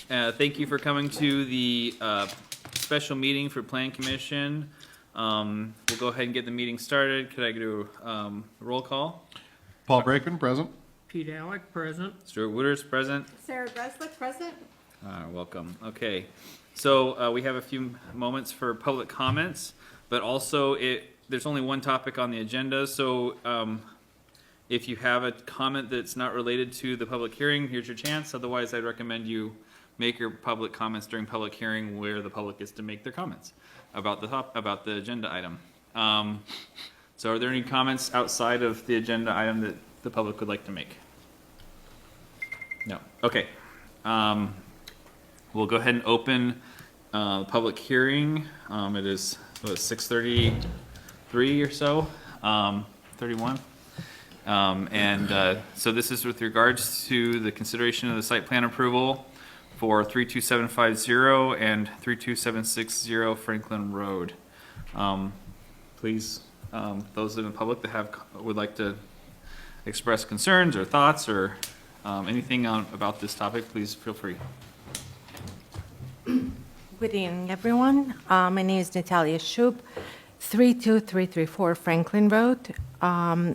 Thank you for coming to the special meeting for Plan Commission. We'll go ahead and get the meeting started. Could I do a roll call? Paul Brakeman, present. Pete Alec, present. Stuart Wooters, present. Sarah Breslick, present. Welcome. Okay, so we have a few moments for public comments, but also there's only one topic on the agenda, so if you have a comment that's not related to the public hearing, here's your chance. Otherwise, I'd recommend you make your public comments during public hearing where the public gets to make their comments about the agenda item. So are there any comments outside of the agenda item that the public would like to make? No. Okay. We'll go ahead and open the public hearing. It is 6:33 or so, 31. So this is with regards to the consideration of the site plan approval for 32750 and 32760 Franklin Road. Please, those in the public that would like to express concerns or thoughts or anything about this topic, please feel free. Good evening, everyone. My name is Natalia Shub, 32334 Franklin Road. I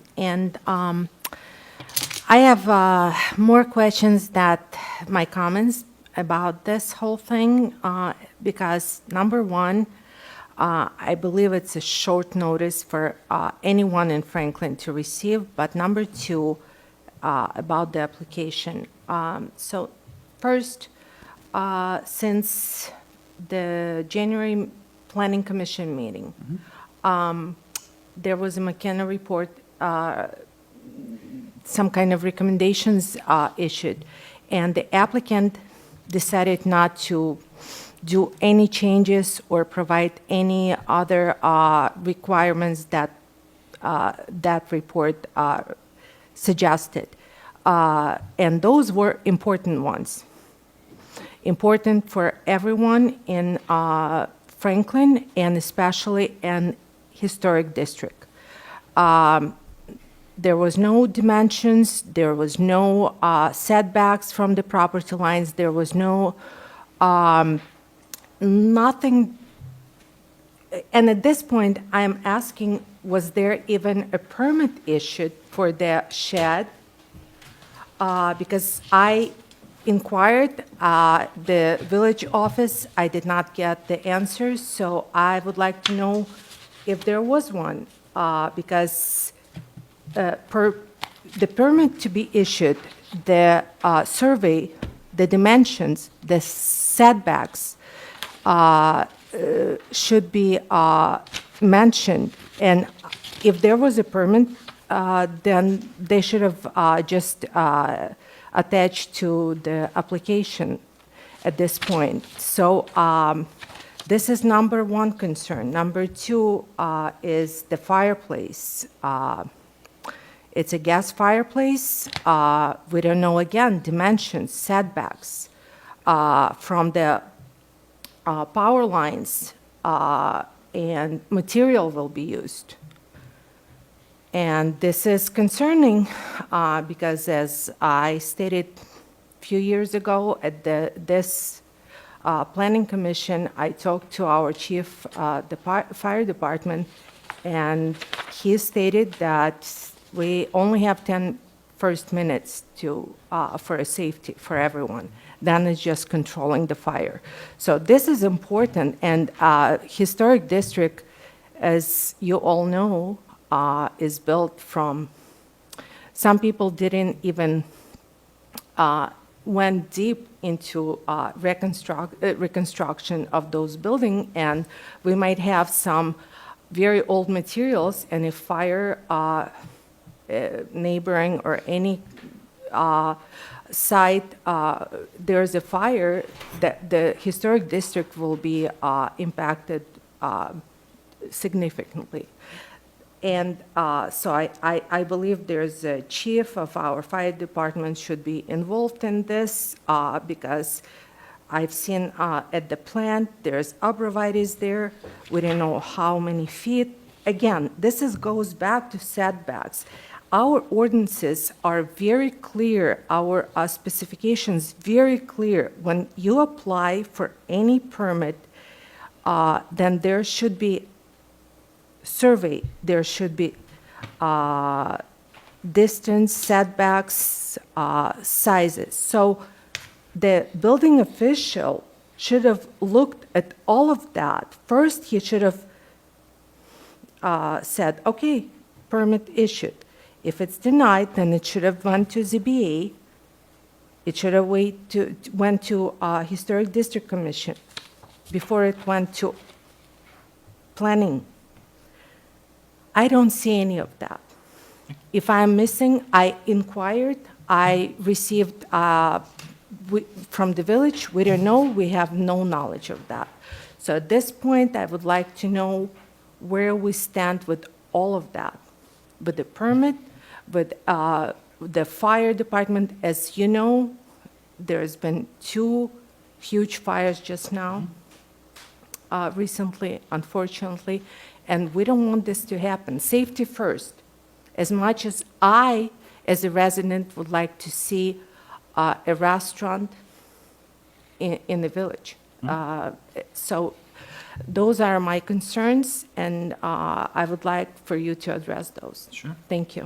have more questions than my comments about this whole thing because, number one, I believe it's a short notice for anyone in Franklin to receive, but number two, about the application. So first, since the January Planning Commission meeting, there was a McKenna report, some kind of recommendations issued, and the applicant decided not to do any changes or provide any other requirements that that report suggested. And those were important ones. Important for everyone in Franklin and especially in historic district. There was no dimensions, there was no setbacks from the property lines, there was no nothing. And at this point, I'm asking, was there even a permit issued for the shed? Because I inquired the village office, I did not get the answers, so I would like to know if there was one, because per the permit to be issued, the survey, the dimensions, the setbacks should be mentioned. And if there was a permit, then they should have just attached to the application at this point. So this is number one concern. Number two is the fireplace. It's a gas fireplace. We don't know, again, dimensions, setbacks from the power lines, and material will be used. And this is concerning because, as I stated a few years ago at this Planning Commission, I talked to our chief, the fire department, and he stated that we only have 10 first minutes for a safety for everyone. Then it's just controlling the fire. So this is important, and historic district, as you all know, is built from, some people didn't even went deep into reconstruction of those buildings, and we might have some very old materials, and if fire neighboring or any site there's a fire, the historic district will be impacted significantly. And so I believe there's a chief of our fire department should be involved in this because I've seen at the plant, there's abrevieties there. We don't know how many feet. Again, this goes back to setbacks. our ordinances are very clear, our specifications very clear. When you apply for any permit, then there should be survey, there should be distance, setbacks, sizes. So the building official should have looked at all of that. First, he should have said, okay, permit issued. If it's denied, then it should have went to ZBA. It should have went to Historic District Commission before it went to planning. I don't see any of that. If I'm missing, I inquired, I received from the village, we don't know, we have no knowledge of that. So at this point, I would like to know where we stand with all of that, with the permit, with the fire department. As you know, there's been 2 huge fires just now, recently, unfortunately, and we don't want this to happen. Safety first. As much as I, as a resident, would like to see a restaurant in the village. So those are my concerns, and I would like for you to address those. Sure. Thank you.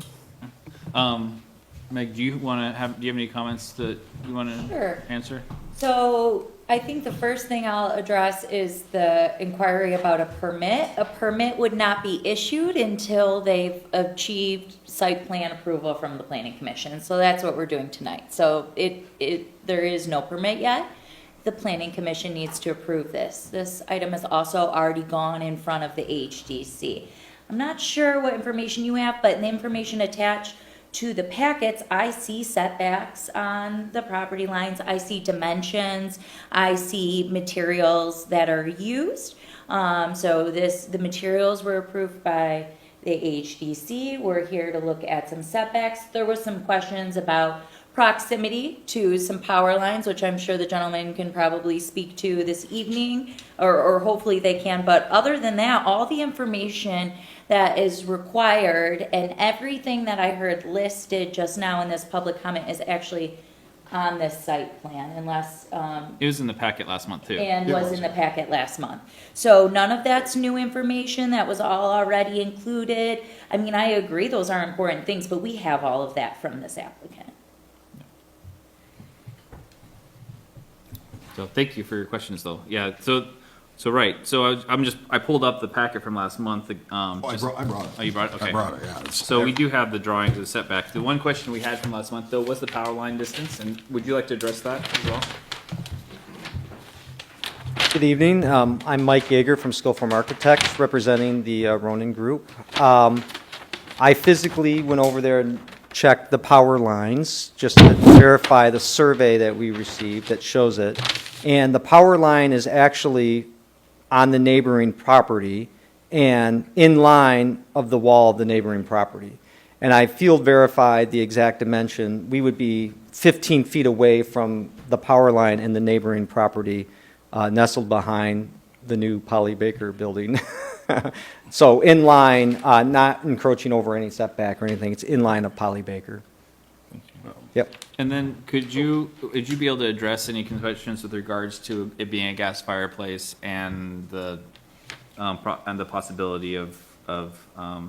Meg, do you have any comments that you want to Sure. answer? So I think the first thing I'll address is the inquiry about a permit. A permit would not be issued until they've achieved site plan approval from the planning commission. So that's what we're doing tonight. So there is no permit yet. The planning commission needs to approve this. This item has also already gone in front of the HDC. I'm not sure what information you have, but in the information attached to the packets, I see setbacks on the property lines, I see dimensions, I see materials that are used. So the materials were approved by the HDC. We're here to look at some setbacks. There was some questions about proximity to some power lines, which I'm sure the gentleman can probably speak to this evening, or hopefully they can. But other than that, all the information that is required and everything that I heard listed just now in this public comment is actually on this site plan, unless, It was in the packet last month, too. and was in the packet last month. So none of that's new information, that was all already included. I mean, I agree, those are important things, but we have all of that from this applicant. So thank you for your questions, though. Yeah, so right. So I pulled up the packet from last month. I brought it. Oh, you brought it? Okay. I brought it, yeah. It's- So we do have the drawings of the setback. The one question we had from last month, though, was the power line distance, and would you like to address that as well? Good evening. I'm Mike Yeager from Skillform Architects, representing the Ronin Group. I physically went over there and checked the power lines, just to verify the survey that we received that shows it. And the power line is actually on the neighboring property and in line of the wall of the neighboring property. And I field verified the exact dimension. We would be 15 feet away from the power line and the neighboring property, nestled behind the new Polly Baker building. So in line, not encroaching over any setback or anything. It's in line of Polly Baker. Yep. And then would you be able to address any questions with regards to it being a gas fireplace and the possibility of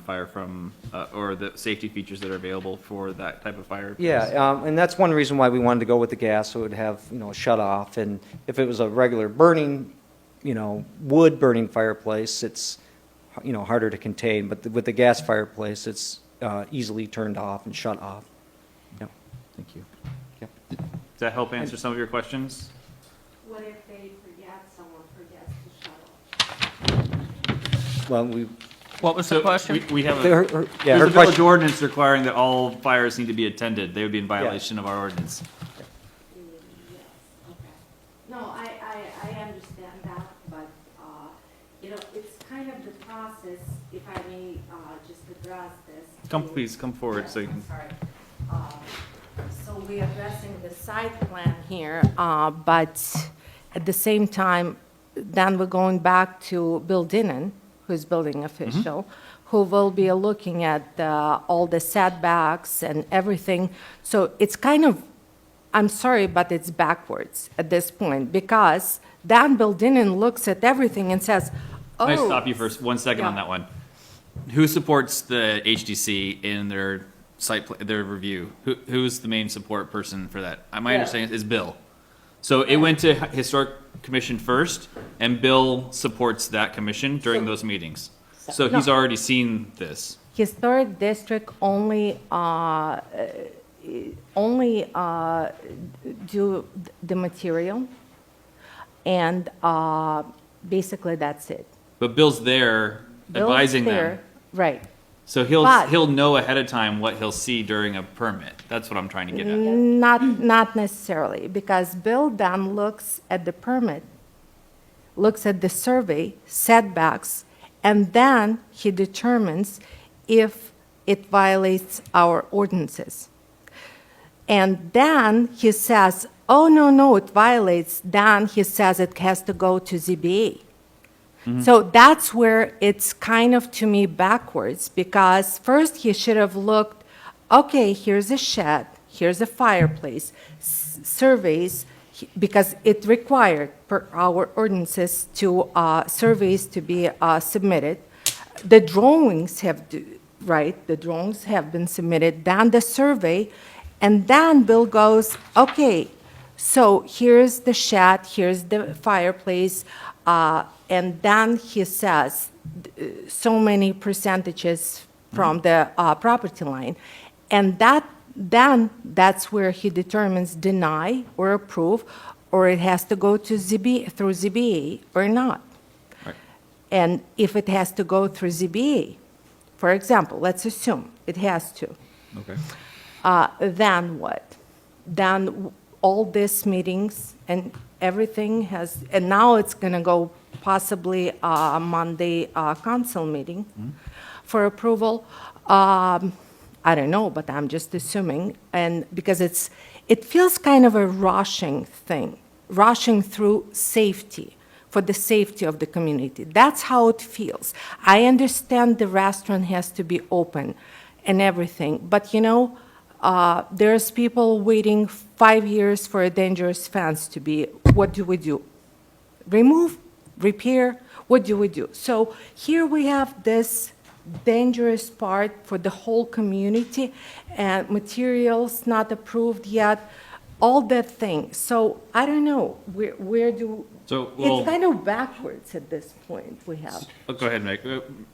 fire from or the safety features that are available for that type of fireplace? Yeah, and that's one reason why we wanted to go with the gas, so it would have, a shut off. And if it was a regular burning, wood burning fireplace, it's, harder to contain. But with the gas fireplace, it's easily turned off and shut off. Yep. Thank you. Yep. Does that help answer some of your questions? What if they forget, someone forgets to shut off? Well, What was the question? We have her there's a question. village ordinance requiring that all fires need to be attended. They would be in violation of our ordinance. Yes, okay. No, I understand that, but, it's kind of the process, if I may, just address this. Please come forward so you can. Sorry. So we're addressing the site plan here, but at the same time, then we're going back to Bill Dinnan, who's building official, who will be looking at all the setbacks and everything. So it's kind of, I'm sorry, but it's backwards at this point, because Dan Bildinen looks at everything and says, oh. Can I stop you for 1 second on Yeah. that one? Who supports the HDC in their their review? Who's the main support person for that? My understanding is Bill. So it went to Historic Commission first, and Bill supports that commission during those meetings. So he's No. already seen this. Historic district only do the material, and basically that's it. But Bill's there Bill's advising there, them. Right. So But- he'll know ahead of time what he'll see during a permit. That's what I'm trying to get at. Not necessarily, because Bill then looks at the permit, looks at the survey, setbacks, and then he determines if it violates our ordinances. And then he says, oh, no, it violates. Then he says it has to go to ZBA. So that's where it's kind of, to me, backwards, because first he should have looked, okay, here's a shed, here's a fireplace, surveys, because it required, per our ordinances, to surveys to be submitted. The drawings have, right, the drawings have been submitted, then the survey, and then Bill goes, okay, so here's the shed, here's the fireplace, and then he says so many percentages from the property line. And then that's where he determines deny or approve, or it has to go to through ZBA or not. Right. And if it has to go through ZBA, for example, let's assume it has to, Okay. then what? Then all these meetings and everything has, and now it's going to go possibly a Monday council meeting for approval. I don't know, but I'm just assuming, and because it feels kind of a rushing thing, rushing through safety, for the safety of the community. That's how it feels. I understand the restaurant has to be open and everything, but there's people waiting 5 years for a dangerous fence to be, what do we do? Remove, repair, what do we do? So here we have this dangerous part for the whole community, and materials not approved yet, all that thing. So I don't know, where do, So, well, it's kind of backwards at this point we have. go ahead, Meg.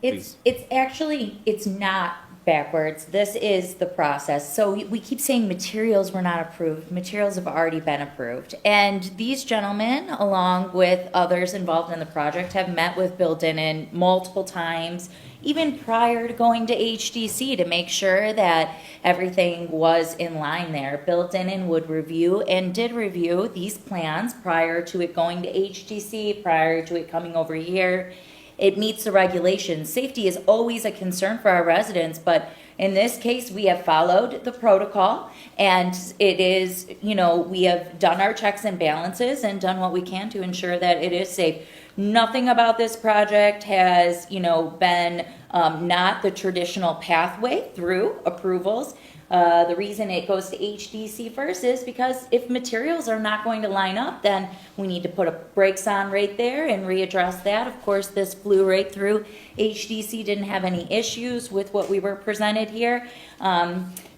Please. It's actually, it's not backwards. This is the process. So we keep saying materials were not approved. Materials have already been approved. And these gentlemen, along with others involved in the project, have met with Bill Denon multiple times, even prior to going to HDC, to make sure that everything was in line there. Bill Denon would review and did review these plans prior to it going to HDC, prior to it coming over here. It meets the regulations. Safety is always a concern for our residents, but in this case, we have followed the protocol, and it is, we have done our checks and balances and done what we can to ensure that it is safe. Nothing about this project has, been not the traditional pathway through approvals. The reason it goes to HDC first is because if materials are not going to line up, then we need to put a brakes on right there and readdress that. Of course, this flew right through. HDC didn't have any issues with what we were presented here.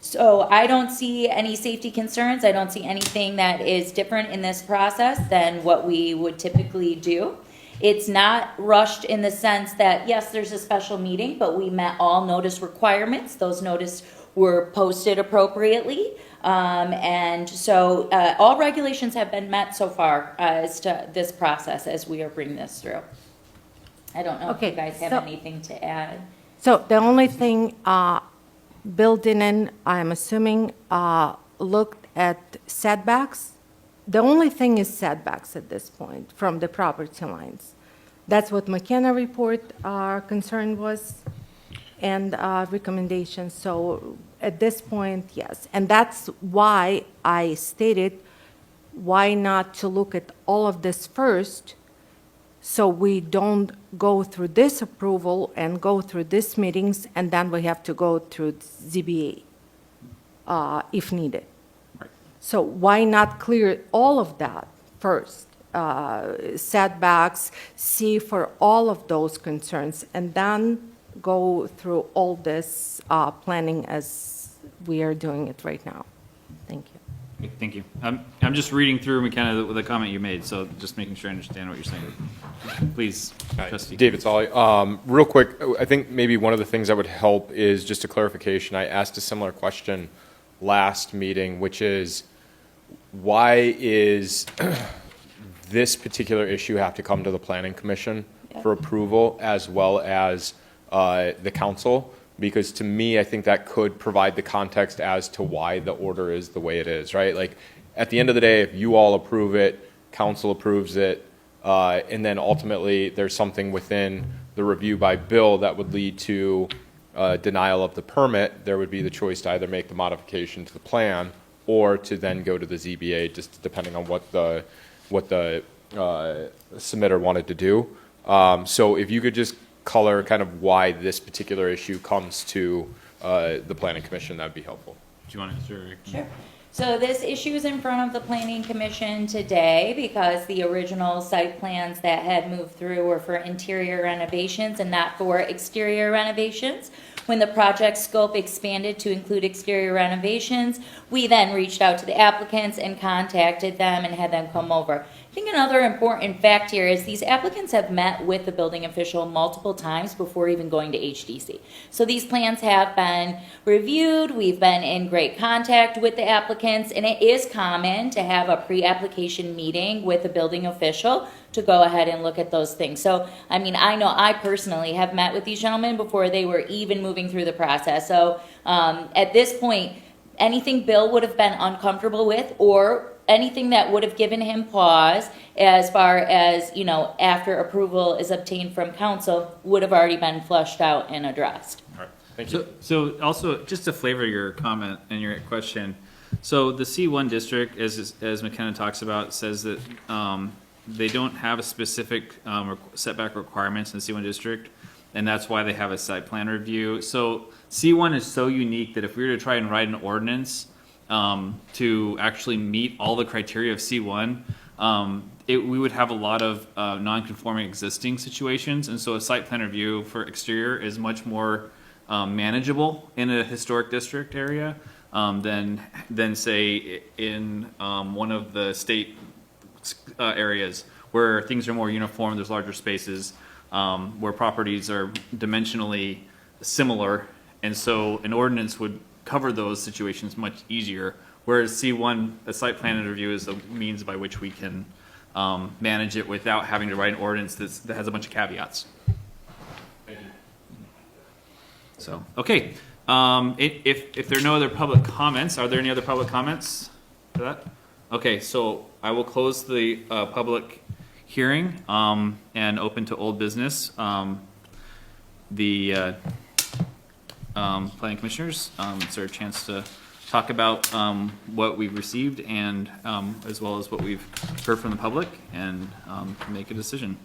So I don't see any safety concerns. I don't see anything that is different in this process than what we would typically do. It's not rushed in the sense that, yes, there's a special meeting, but we met all notice requirements. Those notices were posted appropriately. And so all regulations have been met so far as to this process as we are bringing this through. I don't know if Okay, you guys have so- anything to add. So the only thing Bill Denon, I'm assuming, looked at setbacks. The only thing is setbacks at this point from the property lines. That's what McKenna report concern was, and recommendations. So at this point, yes. And that's why I stated, why not to look at all of this first, So we don't go through this approval and go through these meetings, and then we have to go through ZBA if needed. Right. So why not clear all of that first? Setbacks, see for all of those concerns, and then go through all this planning as we are doing it right now. Thank you. Thank you. I'm just reading through McKenna the comment you made, so just making sure I understand what you're saying. Please, trustee. David Solly. Real quick, I think maybe one of the things that would help is just a clarification. I asked a similar question last meeting, which is why is this particular issue have to come to the planning commission for approval as well as the council? Because to me, I think that could provide the context as to why the order is the way it is, right? Like, at the end of the day, if you all approve it, council approves it, and then ultimately there's something within the review by Bill that would lead to denial of the permit, there would be the choice to either make the modification to the plan or to then go to the ZBA, just depending on what the submitter wanted to do. So if you could just color kind of why this particular issue comes to the planning commission, that'd be helpful. Do you want to answer? Sure. So this issue is in front of the planning commission today because the original site plans that had moved through were for interior renovations and not for exterior renovations. When the project scope expanded to include exterior renovations, we then reached out to the applicants and contacted them and had them come over. I think another important fact here is these applicants have met with the building official multiple times before even going to HDC. So these plans have been reviewed, we've been in great contact with the applicants, and it is common to have a pre-application meeting with the building official to go ahead and look at those things. So, I mean, I know I personally have met with these gentlemen before they were even moving through the process. So at this point, anything Bill would have been uncomfortable with or anything that would have given him pause as far as, you know, after approval is obtained from council would have already been flushed out and addressed. All right, thank you. So also, just to flavor your comment and your question, so the C1 district, as McKenna talks about, says that they don't have a specific setback requirements in the C1 district, and that's why they have a site plan review. So C1 is so unique that if we were to try and write an ordinance to actually meet all the criteria of C1, we would have a lot of non-conforming existing situations, and so a site plan review for exterior is much more manageable in a historic district area than say in one of the state areas where things are more uniform, there's larger spaces, where properties are dimensionally similar, and so an ordinance would cover those situations much easier, whereas C1, a site plan review, is the means by which we can manage it without having to write an ordinance that has a bunch of caveats. Thank you. So, okay, if there are no other public comments, are there any other public comments for that? Okay, so I will close the public hearing and open to old business. Planning commissioners, is there a chance to talk about what we've received and as well as what we've heard from the public and make a decision?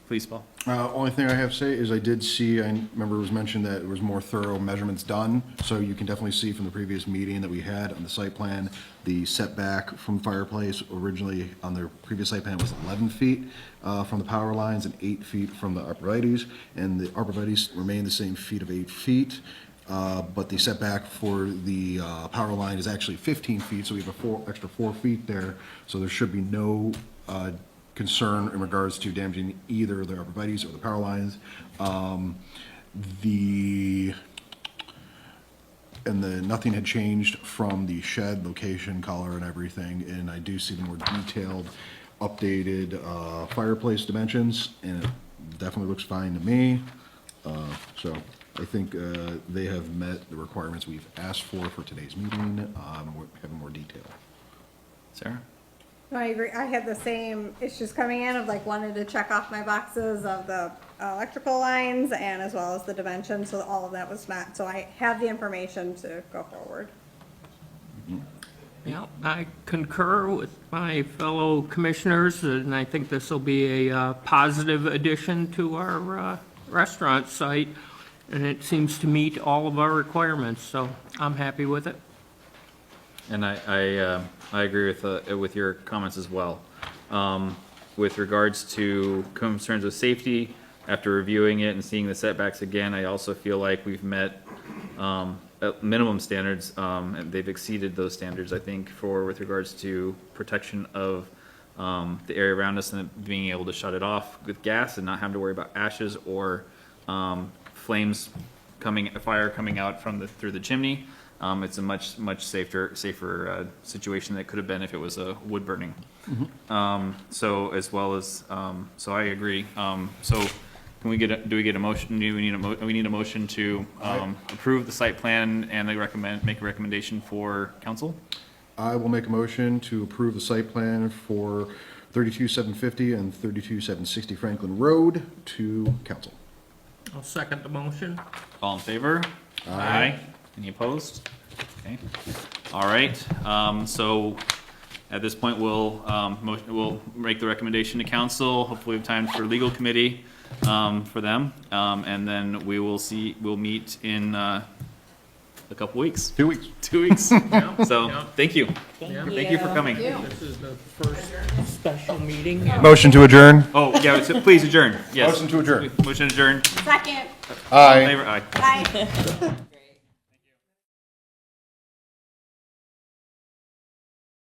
Please, Paul. Only thing I have to say is I did see, I remember it was mentioned that there was more thorough measurements done. So you can definitely see from the previous meeting that we had on the site plan, the setback from fireplace originally on their previous site plan was 11 feet from the power lines and 8 feet from the arborvitaes. And the arborvitaes remain the same feet of 8 feet. But the setback for the power line is actually 15 feet. So we have extra 4 feet there. So there should be no concern in regards to damaging either the arborvitaes or the power lines. Nothing had changed from the shed location, color, and everything. And I do see the more detailed, updated fireplace dimensions, and it definitely looks fine to me. So I think they have met the requirements we've asked for today's meeting. We're having more detail. Sarah? No, I agree. I had the same issues coming in of like wanted to check off my boxes of the electrical lines and as well as the dimensions, so all of that was met. So I have the information to go forward. Yeah, I concur with my fellow commissioners, and I think this will be a positive addition to our restaurant site, and it seems to meet all of our requirements, so I'm happy with it. And I agree with your comments as well. With regards to concerns with safety, after reviewing it and seeing the setbacks again, I also feel like we've met minimum standards, and they've exceeded those standards, I think, with regards to protection of the area around us and being able to shut it off with gas and not having to worry about ashes or fire coming out through the chimney. It's a much safer situation than it could have been if it was a wood burning. So as well as, so I agree. So can we do we get a motion? We need a motion to approve the site plan and make a recommendation for council? I will make a motion to approve the site plan for 32,750 and 32,760 Franklin Road to council. I'll second the motion. All in favor? Aye. Any opposed? Okay. All right. So at this point, we'll make the recommendation to council. Hopefully, we have time for legal committee for them, and then we'll meet in a couple weeks. 2 weeks. 2 weeks. So thank you. Yeah. Thank you for coming. This is the first special meeting. Motion to adjourn. Oh yeah, please adjourn. Yes. Motion to adjourn. Motion to adjourn. Second. All in favor? Aye. Bye.